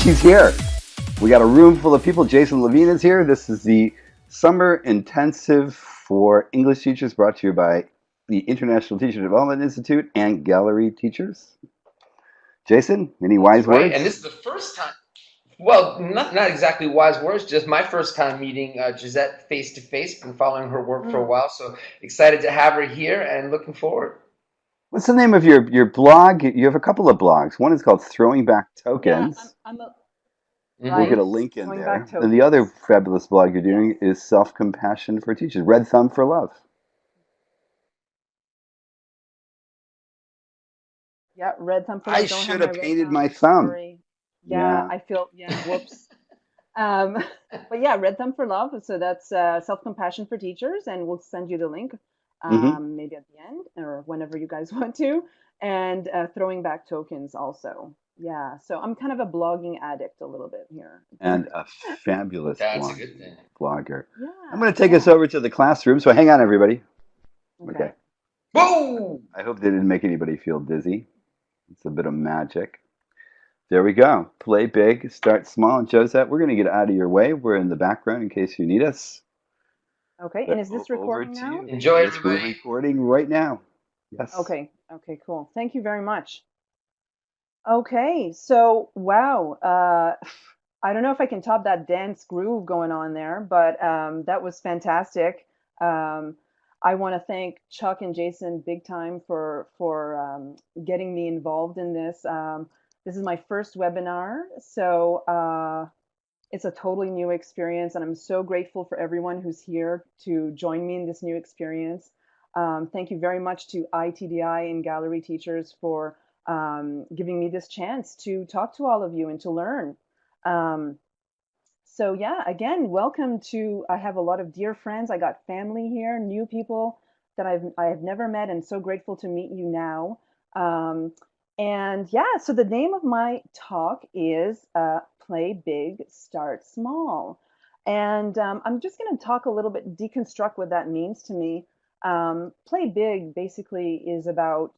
she's here. We got a room full of people. Jason Levine is here. This is the Summer Intensive for English Teachers brought to you by the International Teacher Development Institute and Gallery Teachers. Jason, any wise Right, words? and this is the first time. Well, not exactly wise words, just my first time meeting Josette face to face. Been following her work for a while, so excited to have her here and looking forward. What's the name of your blog? You have a couple of blogs. One is called Throwing Back Yeah, Tokens. I'm a, We'll get right. a link in Throwing back there. And the tokens. other fabulous blog you're Yes. doing is Self Compassion for Teachers. Red Thumb for Love. Yeah, red thumb for I love. Don't have should my have red painted my thumb. thumb. Sorry. Yeah, Yeah. I feel, yeah, whoops. Um, but yeah, red thumb for love. So that's self-compassion for teachers, and we'll send you the link Hmm. maybe at the end or whenever you guys want to. And throwing back tokens also. Yeah, so I'm kind of a blogging addict a little bit here. And a fabulous That's a good thing. blogger. I'm Yeah, going to take us yeah. over to the classroom. So hang on, everybody. Okay. Okay. Whoa! I hope they didn't make anybody feel dizzy. It's a bit of magic. There we go. Play big, start small. And Josette, we're going to get out of your way. We're in the background in case you need us. Okay, and But is this over recording to now? you. Enjoy, Yes, we're everybody. recording right now. Yes. Okay, okay, cool. Thank you very much. Okay, so wow, I don't know if I can top that dance groove going on there, but that was fantastic. Um, I want to thank Chuck and Jason big time for getting me involved in this. This is my first webinar, so it's a totally new experience, and I'm so grateful for everyone who's here to join me in this new experience. Thank you very much to iTDi and Gallery Teachers for giving me this chance to talk to all of you and to learn. Um, so yeah, again, welcome to. I have a lot of dear friends. I got family here, new people that I have never met, and so grateful to meet you now. Um, and yeah, so the name of my talk is "Play Big, Start Small," and I'm just going to talk a little bit, deconstruct what that means to me. Play big basically is about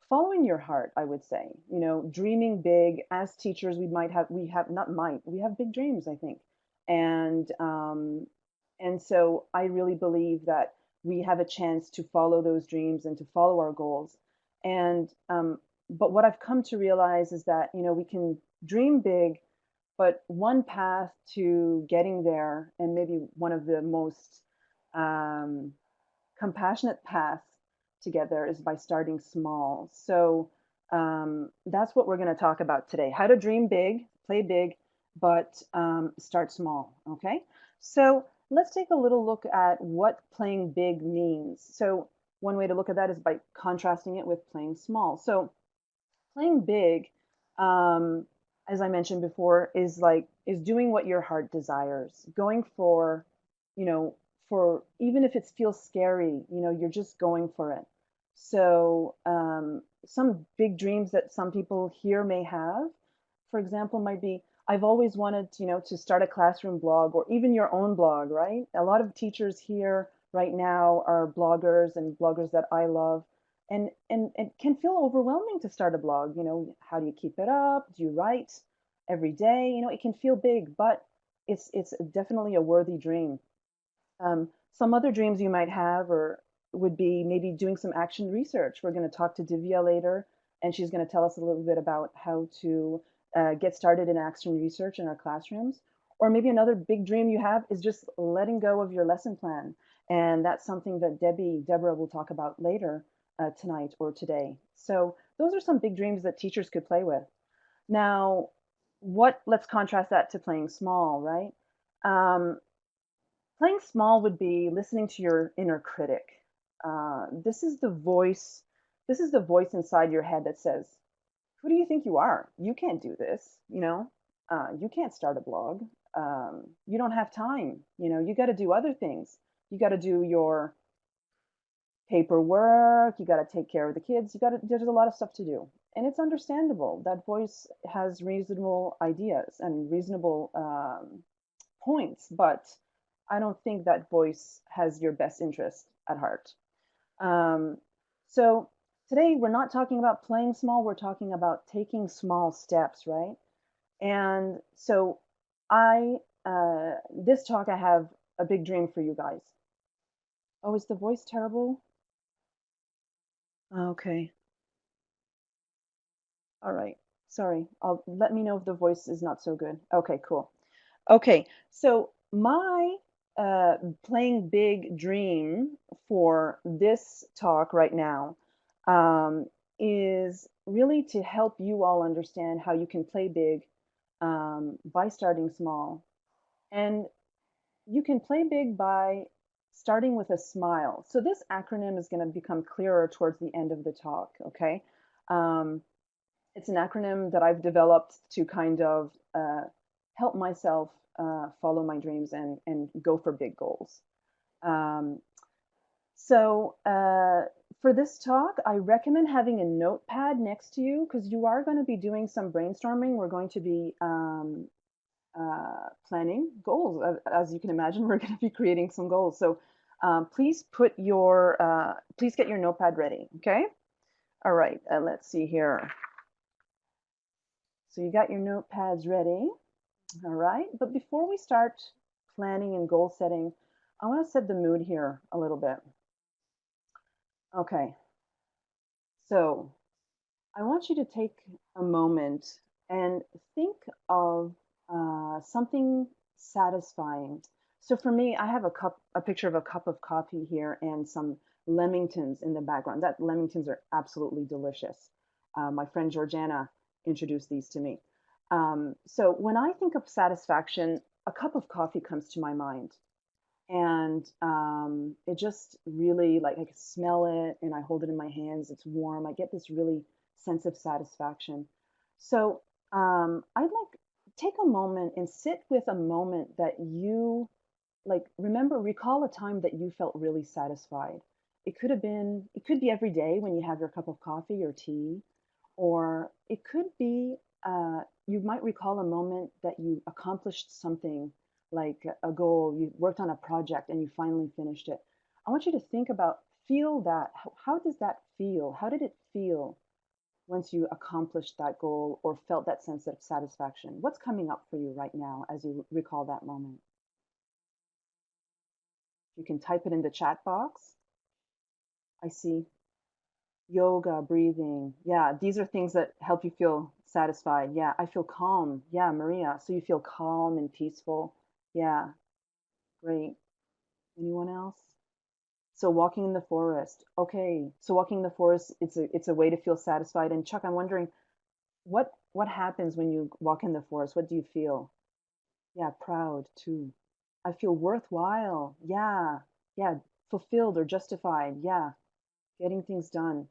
following your heart, I would say. You know, dreaming big. As teachers, we have not might we have big dreams, I think. And um and so I really believe that we have a chance to follow those dreams and to follow our goals. And but what I've come to realize is that, you know, we can dream big, but one path to getting there, and maybe one of the most um, compassionate path to get there, is by starting small. So that's what we're going to talk about today: how to dream big, play big, but start small. Okay. So let's take a little look at what playing big means. So, one way to look at that is by contrasting it with playing small. So, playing big, um, as I mentioned before, is doing what your heart desires, going for, you know, for even if it feels scary, you know, you're just going for it. So some big dreams that some people here may have, for example, might be, I've always wanted, you know, to start a classroom blog or even your own blog, right? A lot of teachers here right now are bloggers, and bloggers that I love, and it can feel overwhelming to start a blog. You know, how do you keep it up? Do you write every day? You know, it can feel big, but it's definitely a worthy dream. Some other dreams you might have or would be maybe doing some action research. We're going to talk to Divya later, and she's going to tell us a little bit about how to get started in action research in our classrooms. Or maybe another big dream you have is just letting go of your lesson plan. And that's something that Deborah will talk about later tonight or today. So those are some big dreams that teachers could play with. Now, let's contrast that to playing small, right? Um, Playing small would be listening to your inner critic. This is the voice. This is the voice inside your head that says, "Who do you think you are? You can't do this. You know, you can't start a blog. You don't have time. You know, you got to do other things. You got to do your paperwork. You got to take care of the kids. There's a lot of stuff to do." And it's understandable. That voice has reasonable ideas and reasonable points, but I don't think that voice has your best interest at heart. Um, so today we're not talking about playing small, we're talking about taking small steps, right? And so this talk, I have a big dream for you guys. Oh, is the voice terrible? Okay. All right. Sorry. Let me know if the voice is not so good. Okay, cool. Okay, so my playing big dream for this talk right now um, is really to help you all understand how you can play big by starting small. And you can play big by starting with a smile. So this acronym is going to become clearer towards the end of the talk, okay? Um, it's an acronym that I've developed to kind of help myself follow my dreams and go for big goals. Um, so for this talk, I recommend having a notepad next to you because you are going to be doing some brainstorming. We're going to be planning goals. As you can imagine, we're going to be creating some goals. So please please get your notepad ready. Okay. All right. Let's see here. So you got your notepads ready. All right. But before we start planning and goal setting, I want to set the mood here a little bit. Okay. So I want you to take a moment and think of something satisfying. So for me, I have a picture of a cup of coffee here and some lemingtons in the background. That lemingtons are absolutely delicious. My friend Georgiana introduced these to me. So when I think of satisfaction, a cup of coffee comes to my mind. And it just really, like, I can smell it and I hold it in my hands. It's warm. I get this really sense of satisfaction. So I'd like take a moment and sit with a moment that you like recall a time that you felt really satisfied. It could be every day when you have your cup of coffee or tea, or it could be you might recall a moment that you accomplished something, like a goal, you worked on a project and you finally finished it. I want you to think about, feel that. How does that feel? How did it feel once you accomplished that goal or felt that sense of satisfaction? What's coming up for you right now as you recall that moment? You can type it in the chat box. I see. Yoga, breathing. Yeah, these are things that help you feel satisfied. Yeah, I feel calm. Yeah, Maria. So you feel calm and peaceful. Yeah, great. Anyone else? So walking in the forest. Okay. So walking in the forest, it's a way to feel satisfied. And Chuck, I'm wondering what happens when you walk in the forest? What do you feel? Yeah, proud too. I feel worthwhile. Yeah. Yeah, fulfilled or justified. Yeah, getting things done.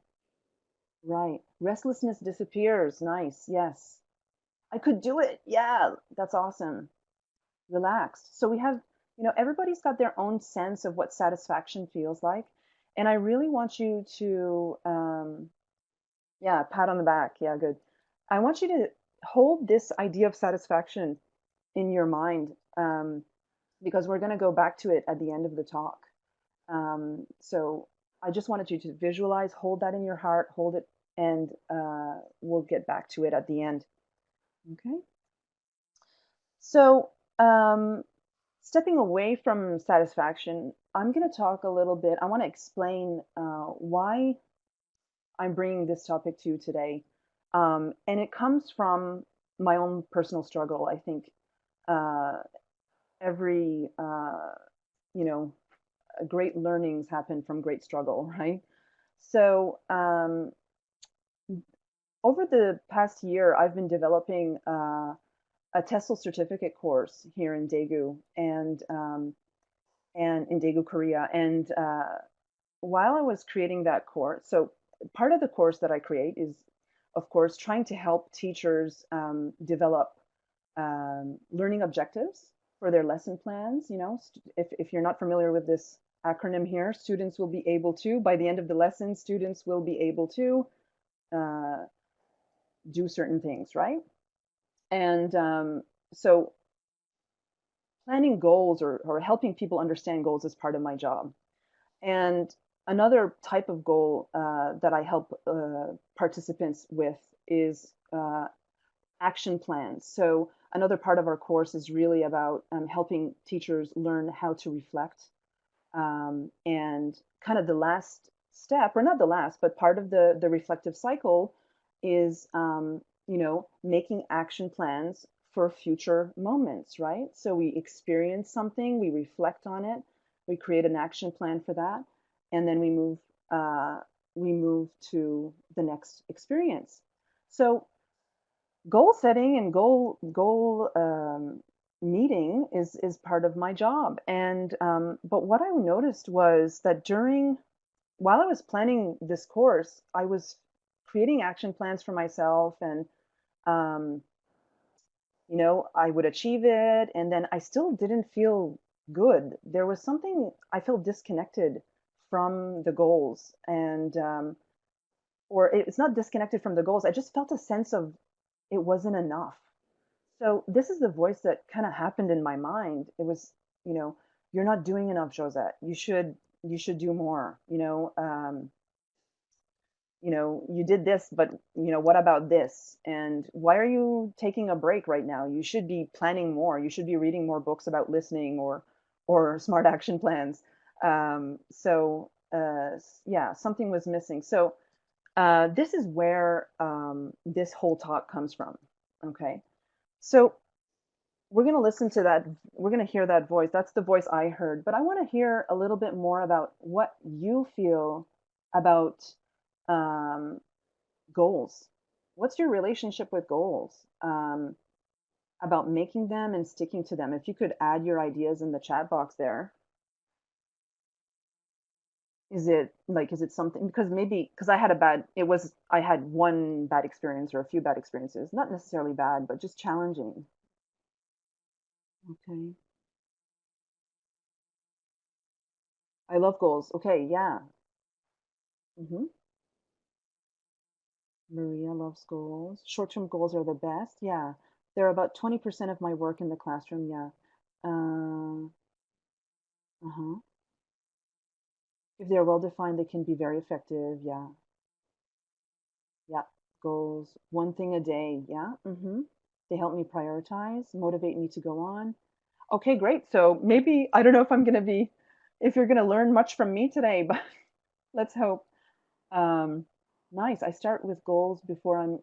Right. Restlessness disappears. Nice. Yes. I could do it. Yeah, that's awesome. Relaxed. So we have, everybody's got their own sense of what satisfaction feels like. And I really want you to, yeah, pat on the back. Yeah, good. I want you to hold this idea of satisfaction in your mind because we're going to go back to it at the end of the talk. So I just wanted you to visualize, hold that in your heart, hold it, and we'll get back to it at the end. Okay. So stepping away from satisfaction, I'm going to talk a little bit. I want to explain why I'm bringing this topic to you today. And it comes from my own personal struggle. I think uh, every, you know, great learnings happen from great struggle, right? So over the past year, I've been developing a TESOL certificate course here in Daegu and in Daegu, Korea. And while I was creating that course, so part of the course that I create is, of course, trying to help teachers develop learning objectives for their lesson plans. If you're not familiar with this acronym here, students will be able to, by the end of the lesson, students will be able to uh, do certain things, right? And so planning goals or helping people understand goals is part of my job. And another type of goal that I help participants with is action plans. So another part of our course is really about helping teachers learn how to reflect. And kind of the last step, or not the last, but part of the reflective cycle is, making action plans for future moments, right? So we experience something, we reflect on it, we create an action plan for that, and then uh, we move to the next experience. So goal setting and goal meeting is part of my job. And but what I noticed was that while I was planning this course, I was creating action plans for myself, and um, I would achieve it, and then I still didn't feel good. There was something, I felt disconnected from the goals, and or it's not disconnected from the goals. I just felt a sense of it wasn't enough. So this is the voice that kind of happened in my mind. It was, you know, you're not doing enough, Josette. You should do more. You did this, but what about this? And why are you taking a break right now? You should be planning more. You should be reading more books about listening or smart action plans. Yeah, something was missing. So this is where this whole talk comes from. Okay. So we're going to listen to that. We're going to hear that voice. That's the voice I heard. But I want to hear a little bit more about what you feel about um, goals. What's your relationship with goals? About making them and sticking to them. If you could add your ideas in the chat box there. Is it something, because maybe because I had one bad experience or a few bad experiences, not necessarily bad, but just challenging. Okay. I love goals. Okay, yeah. hmm Maria loves goals. Short-term goals are the best. Yeah. They're about 20% of my work in the classroom. Yeah. Uh, uh-huh. If they're well defined, they can be very effective. Yeah. Yeah. Goals. One thing a day. Yeah. They help me prioritize, motivate me to go on. Okay, great. So maybe I don't know if you're gonna learn much from me today, but let's hope. Um, nice. I start with goals before I'm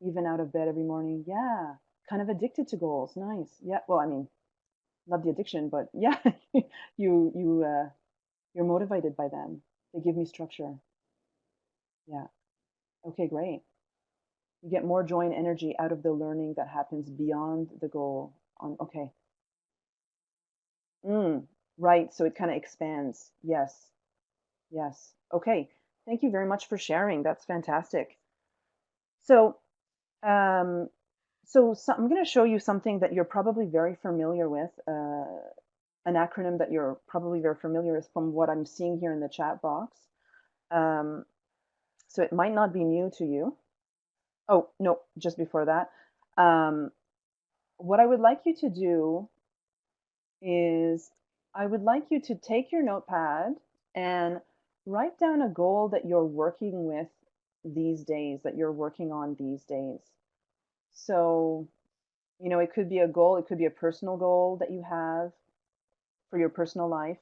even out of bed every morning. Yeah. Kind of addicted to goals. Nice. Yeah. Well, I mean, not the addiction, but yeah, you're motivated by them. They give me structure. Yeah. Okay, great. You get more joy and energy out of the learning that happens beyond the goal. Okay. Mm, right. So it kind of expands. Yes. Yes. Okay. Thank you very much for sharing. That's fantastic. So, um, I'm going to show you something that you're probably very familiar with, an acronym that you're probably very familiar with from what I'm seeing here in the chat box. Um, so it might not be new to you. Oh, no, just before that. Um, what I would like you to do is I would like you to take your notepad and write down a goal that you're working with these days, that you're working on these days. So, it could be a goal, it could be a personal goal that you have for your personal life,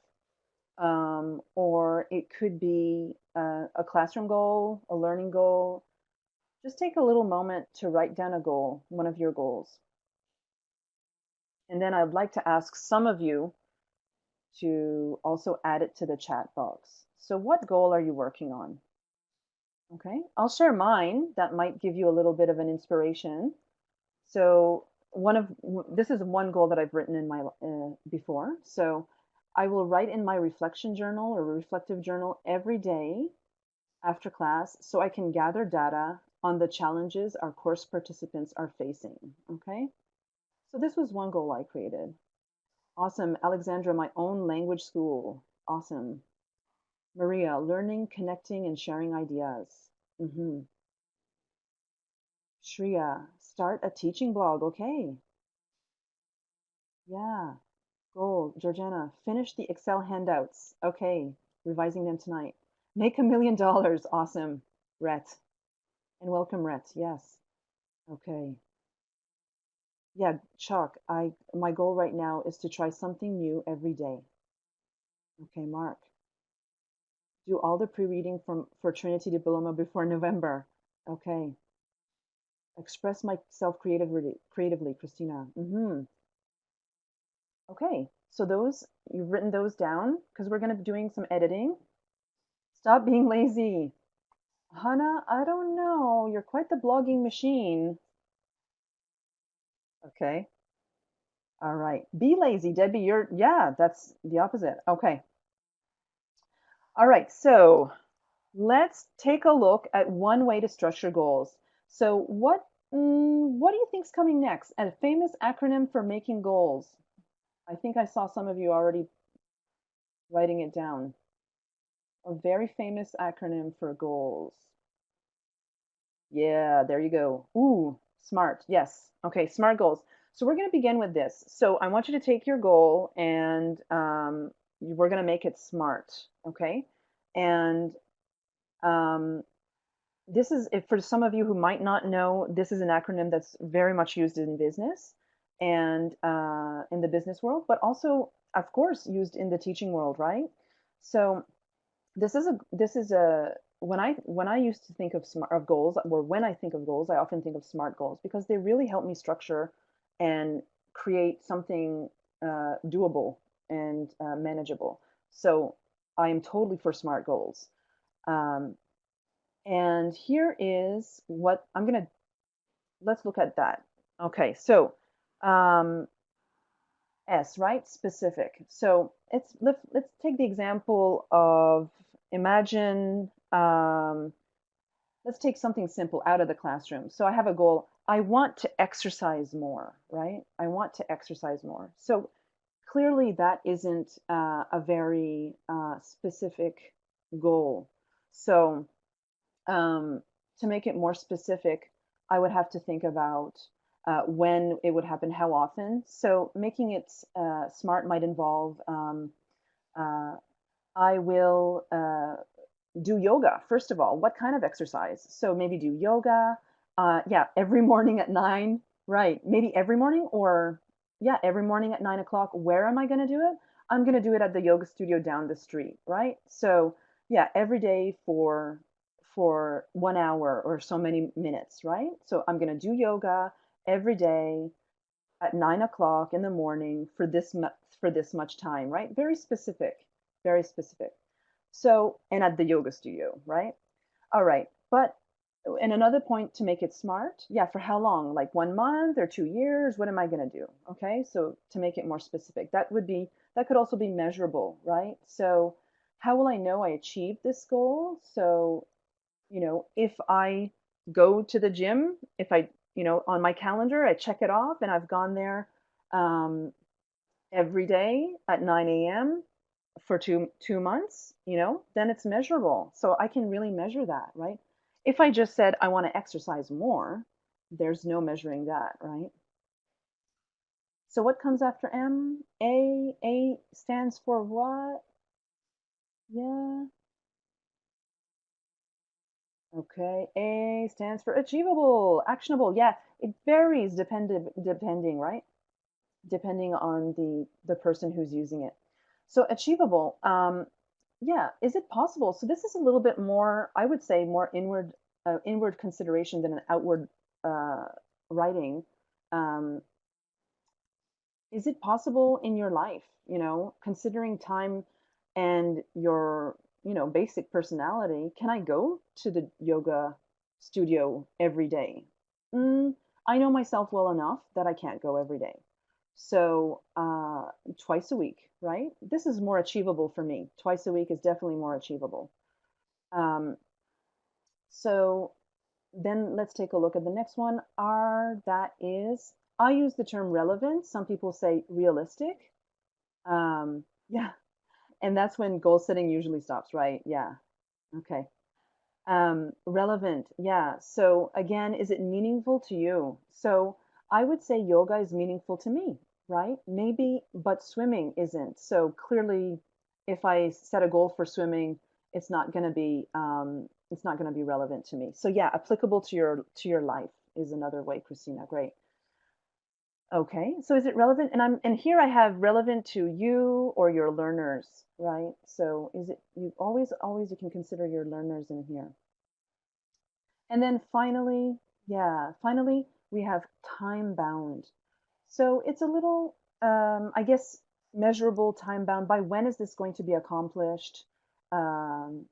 or it could be a classroom goal, a learning goal. Just take a little moment to write down a goal, one of your goals. And then I'd like to ask some of you to also add it to the chat box. So what goal are you working on? Okay, I'll share mine. That might give you a little bit of an inspiration. So this is one goal that I've written in my before. So I will write in my reflection journal or reflective journal every day after class so I can gather data on the challenges our course participants are facing. Okay, so this was one goal I created. Awesome. Alexandra, my own language school. Awesome. Maria, learning, connecting, and sharing ideas. Shreya, start a teaching blog. Okay. Yeah. Goal. Georgiana, finish the Excel handouts. Okay. Revising them tonight. Make $1 million. Awesome. Rhett. And welcome, Rhett. Yes. Okay. Yeah, Chuck, my goal right now is to try something new every day. Okay, Mark. Do all the pre-reading for Trinity Diploma before November. Okay. Express myself creatively, Christina. Okay. So those you've written those down because we're going to be doing some editing. Stop being lazy. Hannah, I don't know. You're quite the blogging machine. Okay. All right. Be lazy, Debbie. Yeah, that's the opposite. Okay. All right. So let's take a look at one way to structure goals. So what do you think's coming next? A famous acronym for making goals. I think I saw some of you already writing it down. A very famous acronym for goals. Yeah, there you go. Ooh, smart. Yes. Okay, SMART goals. So we're going to begin with this. So I want you to take your goal and we're going to make it SMART. Okay. And um, this is, if for some of you who might not know, this is an acronym that's very much used in business and in the business world, but also, of course, used in the teaching world, right? So this is a when I used to think of smart of goals, or when I think of goals, I often think of SMART goals because they really help me structure and create something doable and manageable. So I am totally for SMART goals. Um, and here is what I'm gonna, let's look at that. Okay, so um, S, right? Specific. So let's take the example of imagine let's take something simple out of the classroom. So I have a goal. I want to exercise more, right? I want to exercise more. So clearly that isn't a very specific goal. So to make it more specific, I would have to think about when it would happen, how often. So making it smart might involve uh, I will do yoga, first of all. What kind of exercise? So maybe do yoga, yeah, every morning at 9, right? Maybe every morning, or yeah, every morning at 9 o'clock. Where am I going to do it? I'm going to do it at the yoga studio down the street, right? So yeah, every day for 1 hour or so many minutes, right? So I'm going to do yoga every day at 9 o'clock in the morning for for this much time, right? Very specific, very specific. So, and at the yoga studio, right? All right. But, and another point to make it smart, yeah, for how long? Like 1 month or 2 years? What am I going to do? Okay. So, to make it more specific, that could also be measurable, right? So, how will I know I achieved this goal? So, if I go to the gym, if I, on my calendar, I check it off and I've gone there um, every day at 9 a.m. for two months, then it's measurable. So I can really measure that, right? If I just said I want to exercise more, there's no measuring that, right? So what comes after M? A stands for what? Yeah. Okay. A stands for achievable, actionable. Yeah, it varies depending, right? Depending on the person who's using it. So achievable. Yeah, is it possible? So this is a little bit more, I would say, more inward consideration than an outward uh, writing. Um, is it possible in your life, considering time and your, basic personality, can I go to the yoga studio every day? Mm, I know myself well enough that I can't go every day. So, twice a week, right? This is more achievable for me. Twice a week is definitely more achievable. Um, so then let's take a look at the next one. R, that is, I use the term relevant. Some people say realistic. Yeah, and that's when goal setting usually stops, right? Yeah. Okay. Relevant. Yeah. So again, is it meaningful to you? So I would say yoga is meaningful to me, right? Maybe, but swimming isn't. So clearly, if I set a goal for swimming, it's not going to be relevant to me. So yeah, applicable to your life is another way, Christina. Great. Okay, so is it relevant? And here I have relevant to you or your learners, right? So is it you always you can consider your learners in here. And then finally, yeah, finally we have time bound. So it's a little, I guess, measurable time bound. By when is this going to be accomplished? Um,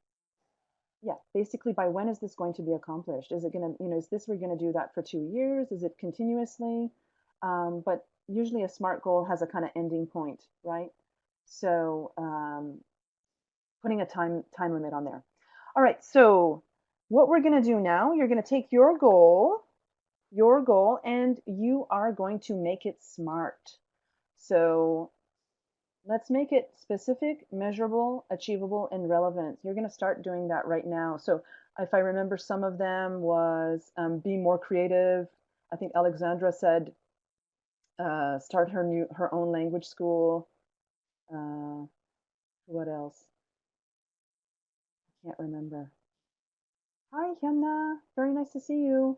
yeah, basically, by when is this going to be accomplished? Is it going to, is this we're going to do that for 2 years? Is it continuously? But usually a SMART goal has a kind of ending point, right? So putting a time limit on there. All right, so what we're going to do now, you're going to take your goal, and you are going to make it SMART. So let's make it specific, measurable, achievable, and relevant. You're going to start doing that right now. So if I remember, some of them was be more creative. I think Alexandra said start her own language school. Uh, what else? I can't remember. Hi, Hyuna. Very nice to see you.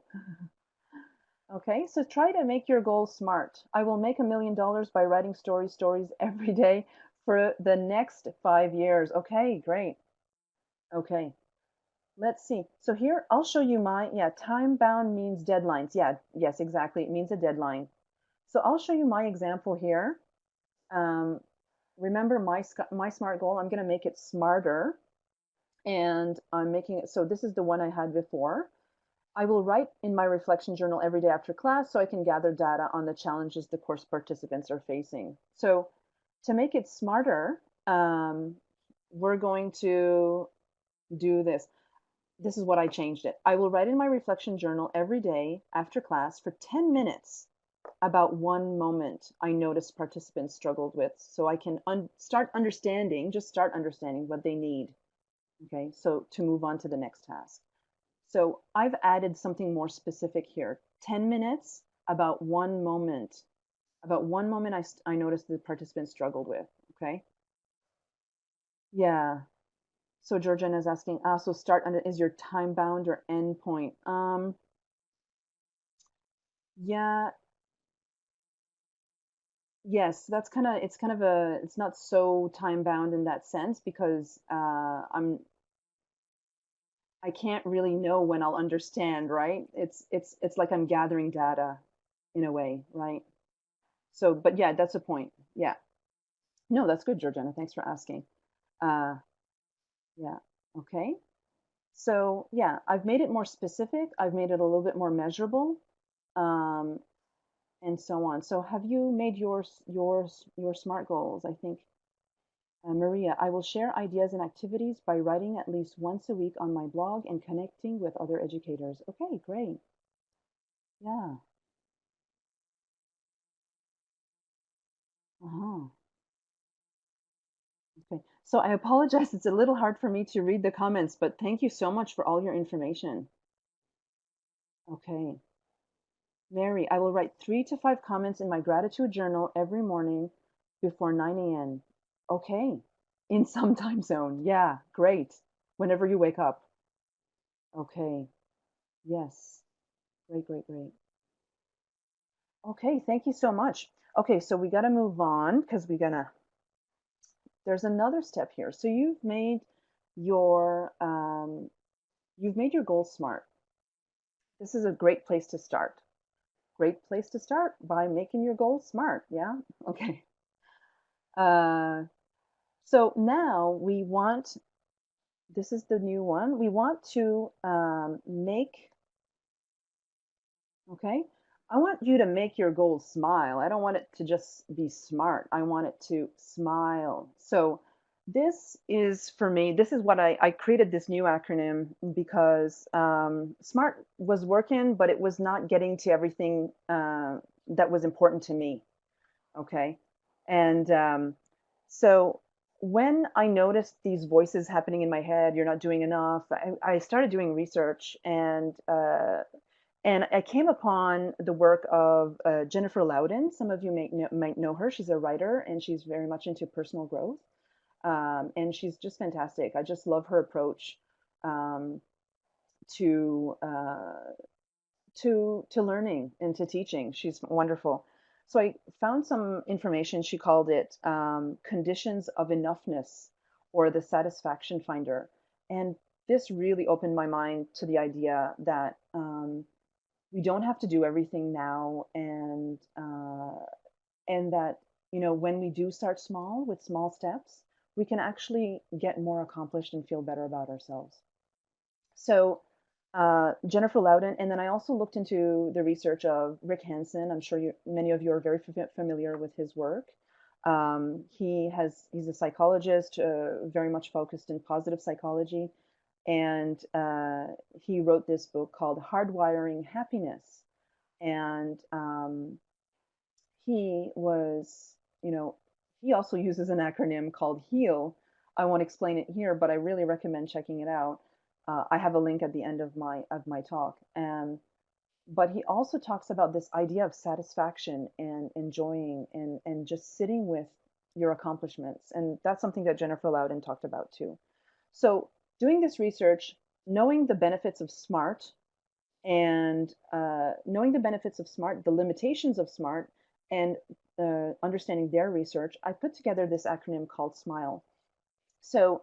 Okay, so try to make your goals SMART. I will make $1 million by writing stories every day for the next 5 years. Okay, great. Okay, let's see. So here, I'll show you yeah, time bound means deadlines. Yeah, yes, exactly. It means a deadline. So I'll show you my example here. Um, remember my SMART goal, I'm going to make it smarter. And I'm making it, so this is the one I had before. I will write in my reflection journal every day after class so I can gather data on the challenges the course participants are facing. So to make it smarter, we're going to do this. This is what I changed it. I will write in my reflection journal every day after class for 10 minutes about one moment I noticed participants struggled with so I can start understanding what they need. Okay, so to move on to the next task. So I've added something more specific here. 10 minutes about one moment I noticed the participants struggled with. Okay. Yeah. So Georgiana is asking, so start under, is your time bound or end point? Yeah, yes, it's kind of it's not so time bound in that sense because I can't really know when I'll understand, right? It's like I'm gathering data in a way, right? So, but yeah, that's a point. Yeah. No, that's good, Georgiana. Thanks for asking. Uh, yeah. Okay. So yeah, I've made it more specific. I've made it a little bit more measurable, um, and so on. So have you made your SMART goals? I think, Maria, I will share ideas and activities by writing at least once a week on my blog and connecting with other educators. Okay, great. Yeah. Uh-huh. Okay. So I apologize. It's a little hard for me to read the comments, but thank you so much for all your information. Okay. Mary, I will write 3 to 5 comments in my gratitude journal every morning before 9 a.m. Okay. In some time zone. Yeah, great. Whenever you wake up. Okay. Yes. Great, great, great. Okay, thank you so much. Okay, so we got to move on because there's another step here. So your, um, you've made your goals SMART. This is a great place to start. Great place to start by making your goals SMART. Yeah. Okay. Uh, So now this is the new one. We want to okay, I want you to make your goals smile. I don't want it to just be smart. I want it to smile. So this is for me, this is what I created this new acronym because SMART was working, but it was not getting to everything that was important to me. Okay. And so when I noticed these voices happening in my head, you're not doing enough, I started doing research and I came upon the work of Jennifer Loudon. Some of you might know her. She's a writer and she's very much into personal growth. And she's just fantastic. I just love her approach um, to, uh, to learning and to teaching. She's wonderful. So I found some information. She called it conditions of enoughness or the satisfaction finder. And this really opened my mind to the idea that we don't have to do everything now, and that, you know, when we do start small with small steps, we can actually get more accomplished and feel better about ourselves. So Jennifer Loudon, and then I also looked into the research of Rick Hansen. I'm sure many of you are very familiar with his work. He's a psychologist, very much focused in positive psychology, and he wrote this book called Hardwiring Happiness. And he was, you know, he also uses an acronym called HEAL. I won't explain it here, but I really recommend checking it out. I have a link at the end of my talk. But he also talks about this idea of satisfaction and enjoying and just sitting with your accomplishments. And that's something that Jennifer Loudon talked about too. So doing this research, knowing the benefits of SMART, and knowing the benefits of SMART, the limitations of SMART, and understanding their research, I put together this acronym called SMILE. So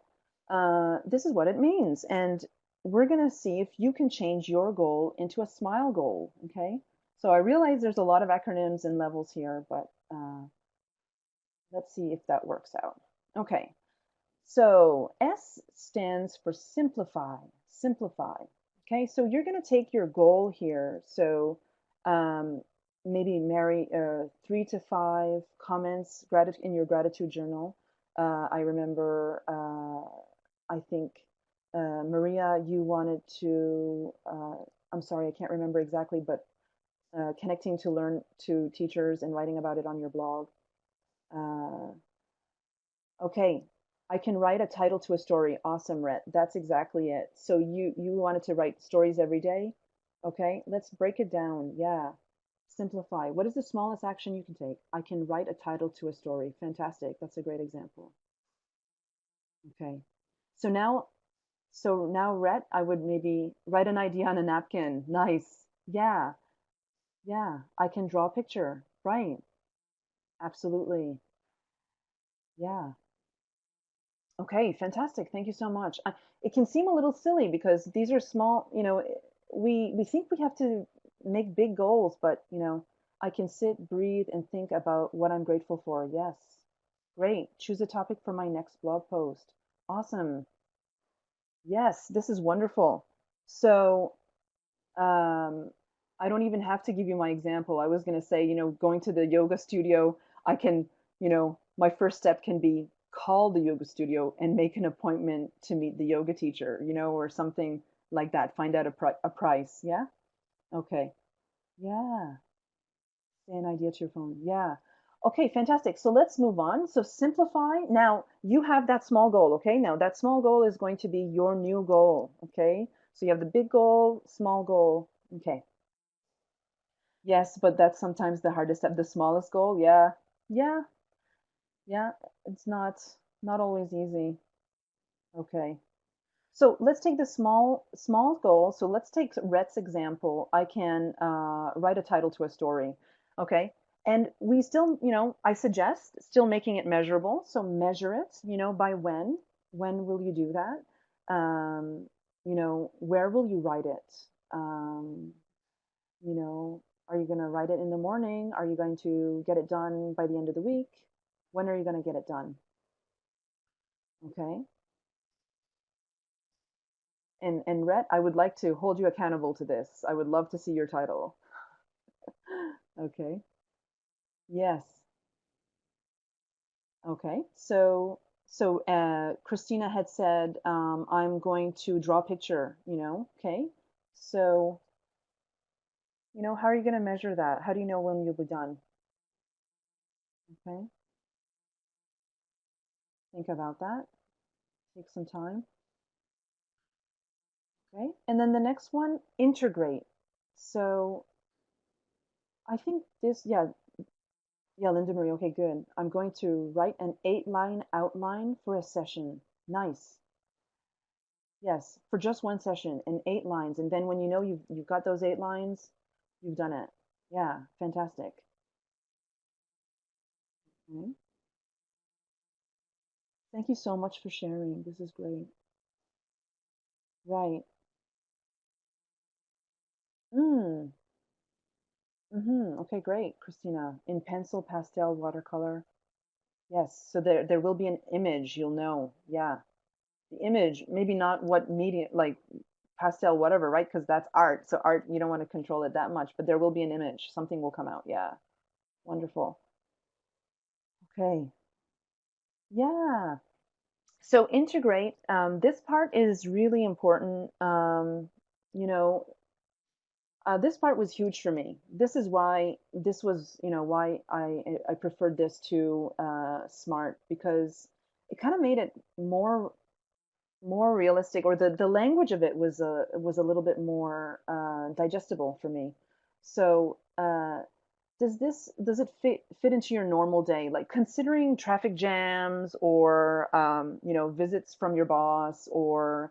this is what it means. And we're going to see if you can change your goal into a SMILE goal. Okay. So I realize there's a lot of acronyms and levels here, but let's see if that works out. Okay. So S stands for simplify, simplify. Okay, so you're going to take your goal here. So um, maybe marry 3 to 5 comments in your gratitude journal. I remember, I think, Maria, you wanted to, I'm sorry, I can't remember exactly, but connecting to learn to teachers and writing about it on your blog. Uh, Okay, I can write a title to a story. Awesome, Rhett. That's exactly it. So you wanted to write stories every day? Okay, let's break it down. Yeah. Simplify. What is the smallest action you can take? I can write a title to a story. Fantastic. That's a great example. Okay. So now Rhett, I would maybe write an idea on a napkin. Nice. Yeah. Yeah. I can draw a picture. Right. Absolutely. Yeah. Okay, fantastic. Thank you so much. It can seem a little silly because these are small, you know, we think we have to make big goals, but you know, I can sit, breathe, and think about what I'm grateful for. Yes. Great. Choose a topic for my next blog post. Awesome. Yes, this is wonderful. So, um, I don't even have to give you my example. I was going to say, you know, going to the yoga studio, I can, you know, my first step can be call the yoga studio and make an appointment to meet the yoga teacher, you know, or something like that. Find out a price. Yeah. Okay. Yeah. Say an idea to your phone. Yeah. Okay, fantastic. So let's move on. So simplify. Now you have that small goal. Okay. Now that small goal is going to be your new goal. Okay. So you have the big goal, small goal. Okay. Yes, but that's sometimes the hardest step, the smallest goal. Yeah. Yeah. Yeah. It's not always easy. Okay. So let's take the small goal. So let's take Rhett's example. I can write a title to a story. Okay. And we still, you know, I suggest still making it measurable. So measure it, you know, by when. When will you do that? You know, where will you write it? Um, you know, are you going to write it in the morning? Are you going to get it done by the end of the week? When are you going to get it done? Okay. And Rhett, I would like to hold you accountable to this. I would love to see your title. Okay. Yes. Okay. So Christina had said, I'm going to draw a picture, you know. Okay. So, you know, how are you going to measure that? How do you know when you'll be done? Okay. Think about that. Take some time. Okay. And then the next one, integrate. So I think this, yeah, Linda Marie. Okay, good. I'm going to write an 8-line outline for a session. Nice. Yes, for just one session in 8 lines. And then when you know you've got those 8 lines, you've done it. Yeah, fantastic. Okay. Thank you so much for sharing. This is great. Right. Mm. Okay, great, Christina. In pencil, pastel, watercolor. Yes. So there will be an image, you'll know. Yeah. The image, maybe not what medium, like pastel, whatever, right? Because that's art. So art, you don't want to control it that much, but there will be an image. Something will come out. Yeah. Wonderful. Okay. Yeah. So integrate. This part is really important. You know, this part was huge for me. This is why this was, why I preferred this to smart, because it kind of made it more realistic, or the language of it was a little bit more digestible for me. So does it fit into your normal day, like considering traffic jams, or visits from your boss, or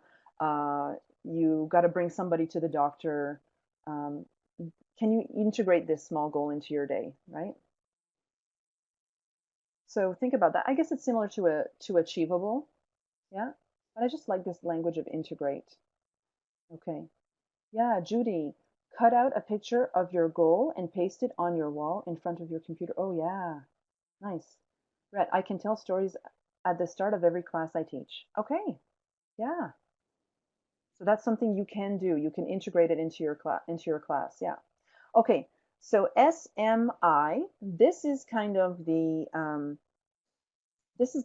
you got to bring somebody to the doctor? um, can you integrate this small goal into your day, right? So think about that. I guess it's similar to achievable. Yeah, but I just like this language of integrate. Okay. Yeah, Judy, cut out a picture of your goal and paste it on your wall in front of your computer. Oh, yeah. Nice. Rhett, I can tell stories at the start of every class I teach. Okay. Yeah. So that's something you can do. You can integrate it into your class. Yeah. Okay. So SMI, this is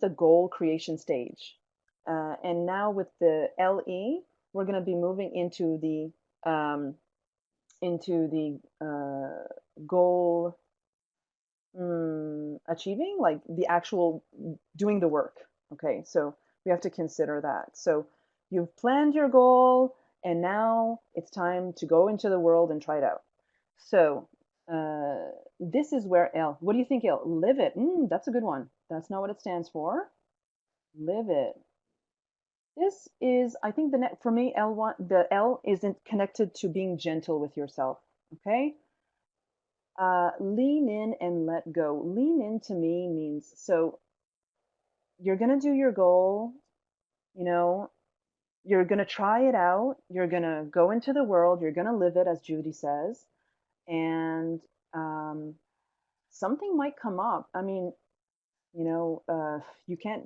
the goal creation stage. And now with the LE, we're going to be moving um, into the goal achieving, like the actual doing the work. Okay, so we have to consider that. So you've planned your goal, and now it's time to go into the world and try it out. So this is where L. What do you think, L? Live it. That's a good one. That's not what it stands for. Live it. This is, I think, for me, the L isn't connected to being gentle with yourself. Okay, lean in and let go. Lean in to me means, so you're going to do your goal, you know, you're going to try it out, you're going to go into the world, you're going to live it, as Judy says, and um, something might come up. I mean, you can't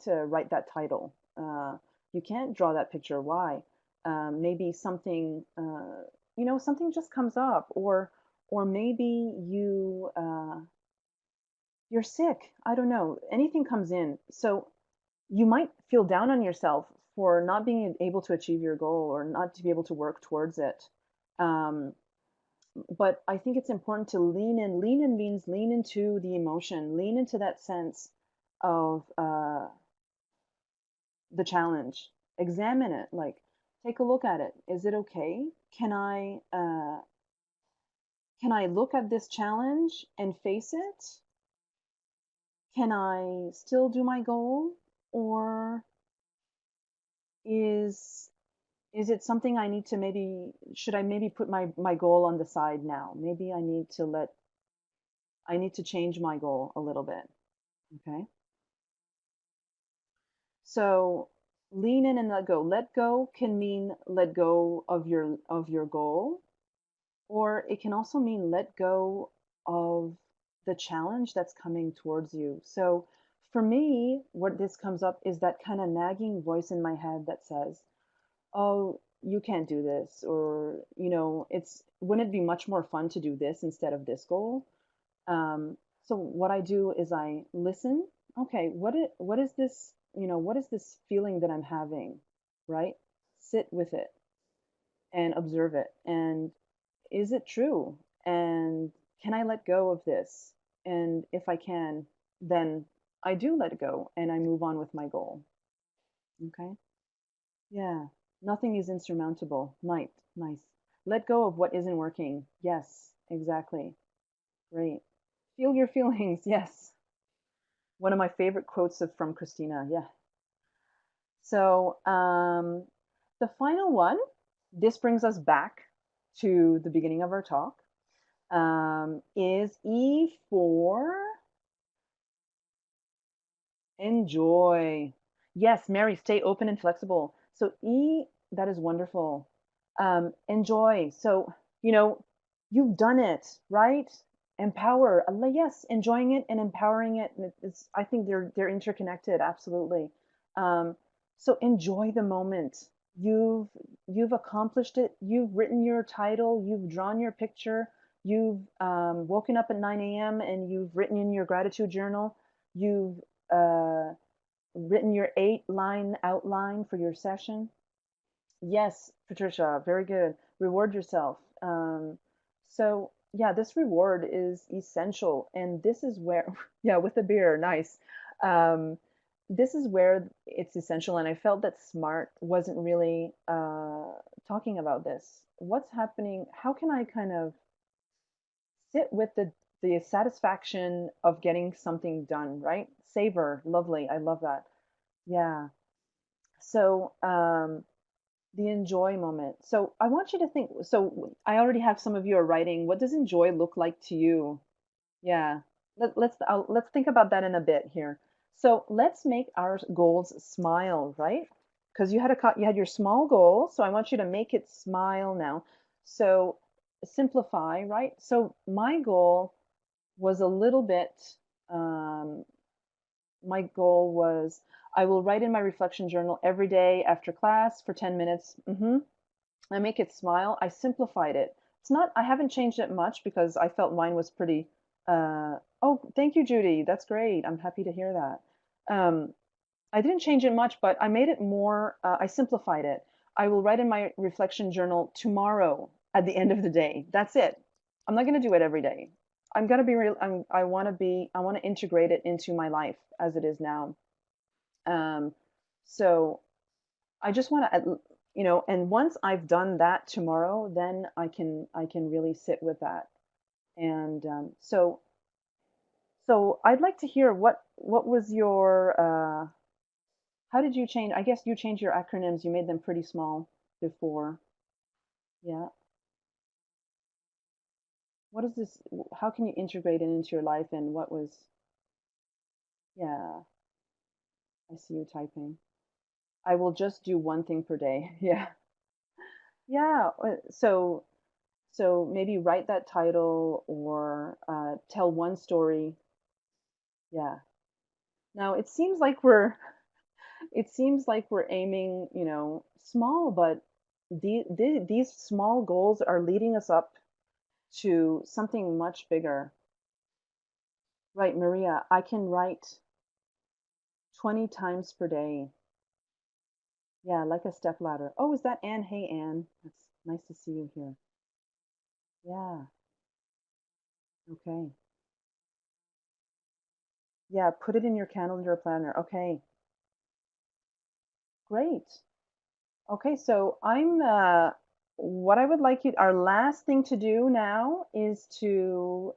write that title. You can't draw that picture. Why? Maybe something just comes up, or maybe you're sick. I don't know. Anything comes in. So you might feel down on yourself for not being able to achieve your goal, or not to be able to work towards it. Um, but I think it's important to lean in. Lean in means lean into the emotion, lean into that sense of the challenge. Examine it, like take a look at it. Is it okay? Can I look at this challenge and face it? Can I still do my goal, or is is it something I need to maybe should I maybe put my goal on the side now? Maybe I need to change my goal a little bit. Okay. So lean in and let go. Let go can mean let go of your goal, or it can also mean let go of the challenge that's coming towards you. So for me, what this comes up is that kind of nagging voice in my head that says, "Oh, you can't do this," or it's wouldn't it be much more fun to do this instead of this goal? So what I do is I listen. Okay, what is this? What is this feeling that I'm having? Right? Sit with it and observe it. And is it true? And can I let go of this? And if I can, then I do let go and I move on with my goal. Okay? Yeah. Nothing is insurmountable. Nice. Let go of what isn't working. Yes, exactly. Great. Feel your feelings. Yes. One of my favorite quotes from Christina. Yeah. So the final one, this brings us back to the beginning of our talk, is E for Enjoy. Yes, Mary, stay open and flexible. So E, that is wonderful. Enjoy. So, you know, you've done it, right? Empower. Yes, enjoying it and empowering it. It's, I think they're interconnected, absolutely. Um, so enjoy the moment. You've you've accomplished it. You've written your title. You've drawn your picture. You've woken up at 9 a.m. and you've written in your gratitude journal. You've uh, written your 8-line outline for your session. Yes, Patricia, very good. Reward yourself. So, yeah, this reward is essential. And this is where, yeah, with a beer, nice. Um, this is where it's essential. And I felt that SMART wasn't really talking about this. What's happening? How can I kind of sit with the satisfaction of getting something done, right? Savor, lovely. I love that. Yeah. So, the enjoy moment. So I want you to think. So I already have some of you are writing. What does enjoy look like to you? Yeah. Let's think about that in a bit here. So let's make our goals smile, right? Because you had your small goal. So I want you to make it smile now. So simplify, right? So my goal was a little bit. Um, my goal was I will write in my reflection journal every day after class for 10 minutes. I make it smile. I simplified it. It's not, I haven't changed it much because I felt mine was pretty, oh, thank you, Judy. That's great. I'm happy to hear that. I didn't change it much, but I made it more, I simplified it. I will write in my reflection journal tomorrow at the end of the day. That's it. I'm not going to do it every day. I'm going to be real. I want to integrate it into my life as it is now. Um, so I just want to, and once I've done that tomorrow, then I can really sit with that. And so I'd like to hear what was your how did you change? I guess you changed your acronyms. You made them pretty small before. Yeah. What is this? How can you integrate it into your life? And what was? Yeah, I see you typing. I will just do one thing per day. Yeah. Yeah. So maybe write that title or tell one story. Yeah. Now it seems like we're aiming, small, but these small goals are leading us up to something much bigger. Right, Maria, I can write 20 times per day. Yeah, like a step ladder. Oh, is that Anne? Hey, Anne. It's nice to see you here. Yeah, okay. Yeah, put it in your calendar planner. Okay, great. Okay, so what I would like you, our last thing to do now is to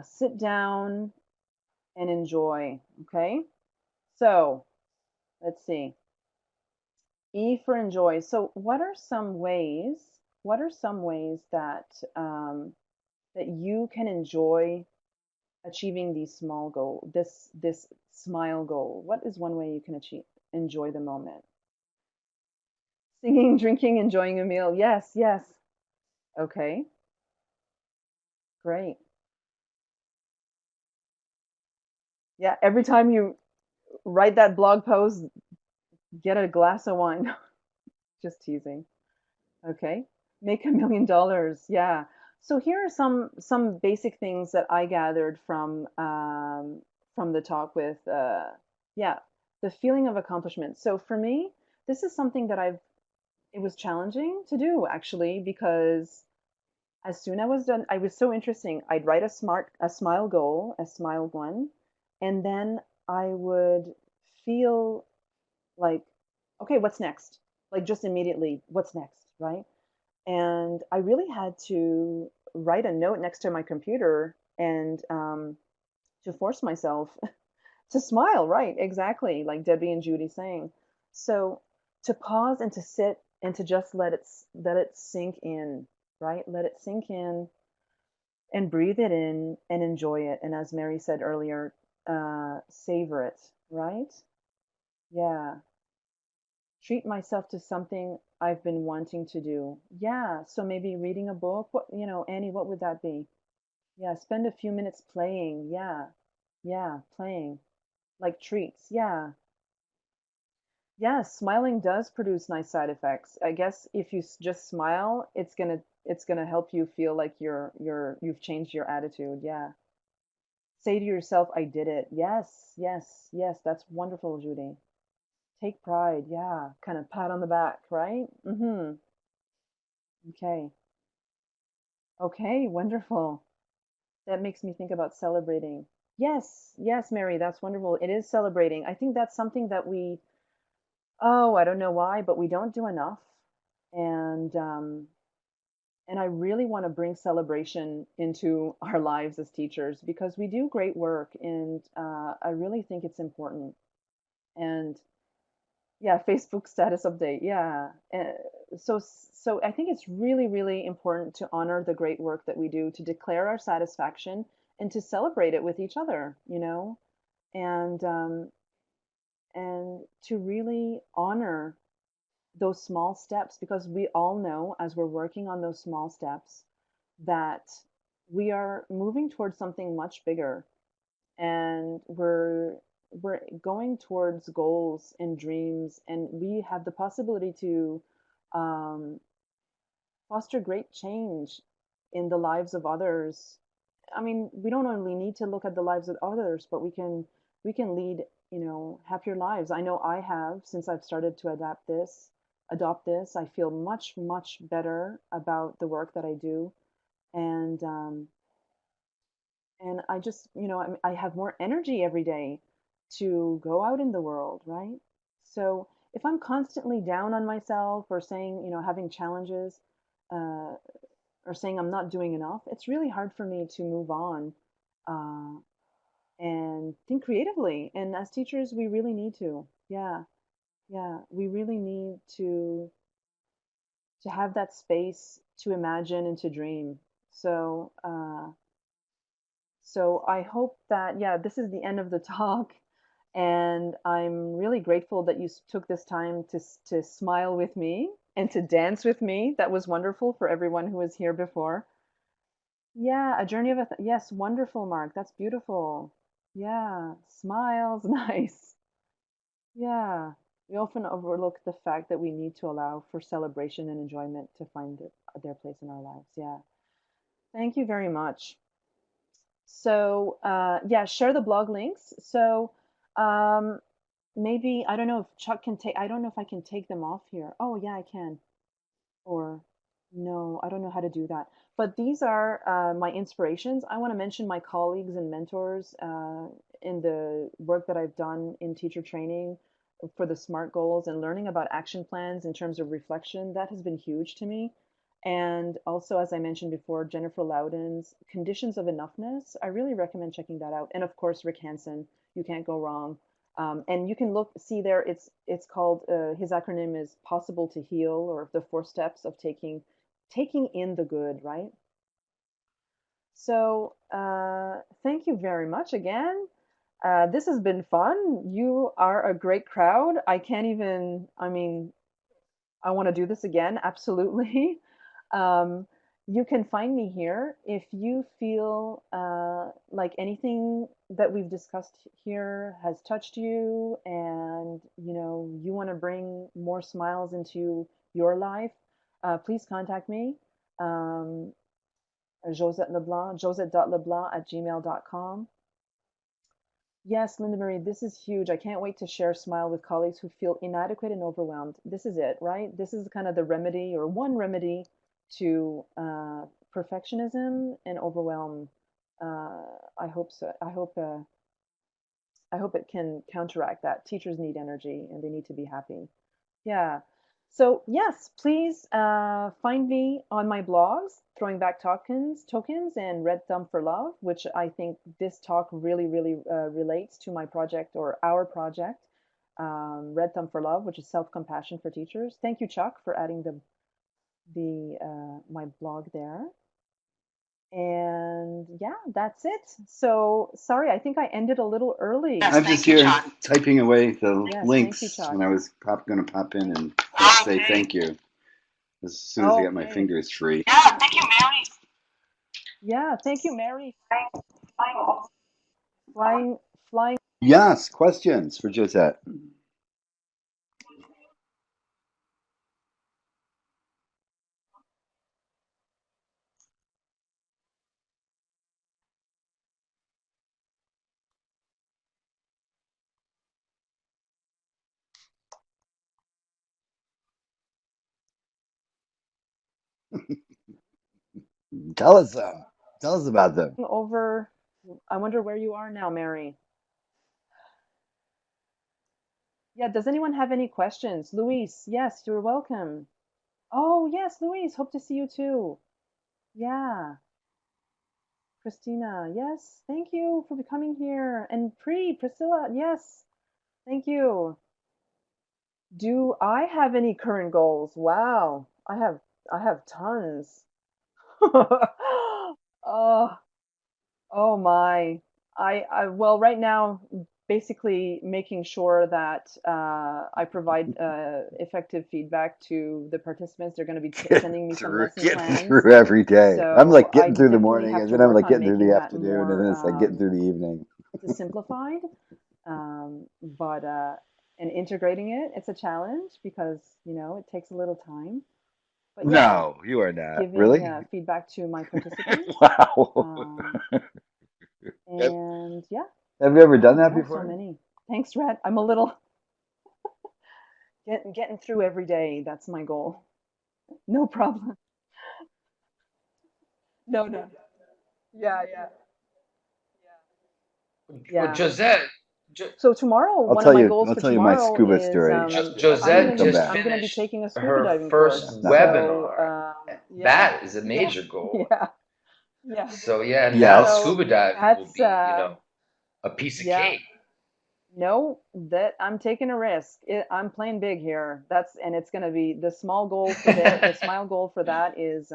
sit down and enjoy. Okay, so let's see. E for enjoy. So, what are some ways? What are some ways that that you can enjoy achieving these small goal? This smile goal. What is one way you can achieve enjoy the moment? Singing, drinking, enjoying a meal. Yes, yes. Okay, great. Yeah, every time you write that blog post, get a glass of wine. Just teasing. Okay. Make $1 million. Yeah. So here are some basic things that I gathered from the talk with yeah, the feeling of accomplishment. So for me, this is something that it was challenging to do actually because as soon as I was done, I was so interesting. I'd write a smile goal, a smile one, and then I would feel like, okay, what's next? Like just immediately, what's next, right? And I really had to write a note next to my computer and to force myself to smile, right? Exactly, like Debbie and Judy saying. So to pause and to sit and to just let it sink in, right? Let it sink in and breathe it in and enjoy it. And as Mary said earlier, savor it, right? Yeah. Treat myself to something I've been wanting to do. Yeah. So maybe reading a book. What, Annie, what would that be? Yeah. Spend a few minutes playing. Yeah. Yeah. Playing. Like treats. Yeah. Yeah. Smiling does produce nice side effects. I guess if you just smile, it's gonna help you feel like you've changed your attitude. Yeah. Say to yourself, I did it. Yes, yes, yes. That's wonderful, Judy. Take pride. Yeah. Kind of pat on the back, right? Mm-hmm. Okay. Okay, wonderful. That makes me think about celebrating. Yes, yes, Mary, that's wonderful. It is celebrating. I think that's something that I don't know why, but we don't do enough. And I really want to bring celebration into our lives as teachers because we do great work, and I really think it's important. And yeah, Facebook status update. Yeah. So I think it's really, really important to honor the great work that we do, to declare our satisfaction and to celebrate it with each other, and to really honor those small steps because we all know as we're working on those small steps that we are moving towards something much bigger, and we're going towards goals and dreams, and we have the possibility to um, foster great change in the lives of others. I mean, we don't only need to look at the lives of others, but we can lead, happier lives. I know I have since I've started to adopt this. I feel much, much better about the work that I do, and I just, I have more energy every day to go out in the world, right? So if I'm constantly down on myself or saying, having challenges, uh, or saying I'm not doing enough, it's really hard for me to move on uh, and think creatively. And as teachers, we really need to. Yeah, yeah, we really need to have that space to imagine and to dream. So, I hope that, yeah, this is the end of the talk. And I'm really grateful that you took this time to smile with me and to dance with me. That was wonderful for everyone who was here before. Yeah, a journey of yes, wonderful, Mark. That's beautiful. Yeah, smiles, nice. Yeah, we often overlook the fact that we need to allow for celebration and enjoyment to find their place in our lives. Yeah, thank you very much. So, yeah, share the blog links. So, um, maybe I don't know if Chuck can take. I don't know if I can take them off here. Oh, yeah, I can. Or no, I don't know how to do that. But these are my inspirations. I want to mention my colleagues and mentors in the work that I've done in teacher training for the SMART goals and learning about action plans in terms of reflection. That has been huge to me. And also, as I mentioned before, Jennifer Loudon's Conditions of Enoughness. I really recommend checking that out. And of course, Rick Hansen. You can't go wrong. And you can see there. It's called his acronym is Possible to Heal, or the 4 steps of taking in the good, right? So thank you very much again. This has been fun. You are a great crowd. I can't even. I mean, I want to do this again, absolutely. Um, you can find me here if you feel like anything that we've discussed here has touched you, and you want to bring more smiles into your life. Please contact me, um, Josette LeBlanc, josette.leblanc@gmail.com. Yes, Linda Marie, this is huge. I can't wait to share Smile with colleagues who feel inadequate and overwhelmed. This is it, right? This is kind of the remedy, or one remedy, to perfectionism and overwhelm. Uh, I hope so. I hope it can counteract that. Teachers need energy and they need to be happy. Yeah. So yes, please find me on my blogs, Throwing Back Tokens, and Red Thumb for Love, which I think this talk really, really relates to my project, or our project, Red Thumb for Love, which is self-compassion for teachers. Thank you, Chuck, for adding the my blog there. And yeah, that's it. So sorry, I think I ended a little early. Yes, I'm thank just you, here Chuck. typing away the Yes, thank you, links Chuck. when I was going to pop in and say Okay. thank you as soon as I got my Okay. fingers free. Yeah, thank you, Mary. Yeah, thank you, Mary. Flying, flying. Yes, questions for Josette. Tell us them. Tell us about them. Over. I wonder where you are now, Mary. Yeah, does anyone have any questions? Luis, yes, you're welcome. Oh, yes, Luis, hope to see you too. Yeah, Christina, yes, thank you for coming here. And Priscilla, yes, thank you. Do I have any current goals? Wow, I have tons. Oh, oh my. Well, right now, basically making sure that I provide effective feedback to the participants. They're going to be sending me some lesson Getting plans. through every day. I'm So like I getting through the definitely morning, have and to then I'm work like on getting through the making that afternoon, and then more it's like getting through the evening. simplified. But and integrating it, it's a challenge because, it takes a little time. But yeah, No, you are not. giving Really? feedback to my participants. Wow. Um, Have and yeah, have you ever done oh that no, so before? many. Thanks, Red. I'm a little getting through every day. That's my goal. No problem. No, no. Yeah, yeah, Well, yeah. Josette, So tomorrow, I'll one of tell my you. goals I'll for tell you my tomorrow scuba is story when we Josette come just back. I'm gonna be finished taking a scuba her diving Yeah, course. first not bad. So webinar. yeah, That is a yeah, major goal. yeah, yeah. So yeah, now Yes. So scuba diving will that's be, a piece of yeah. cake. No, that I'm taking a risk. I'm playing big here. And it's gonna be the small goal for there. The smile goal for that is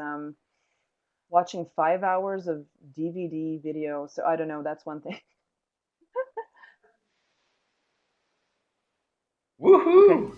watching 5 hours of DVD video. So I don't know. That's one thing. Okay. Woohoo!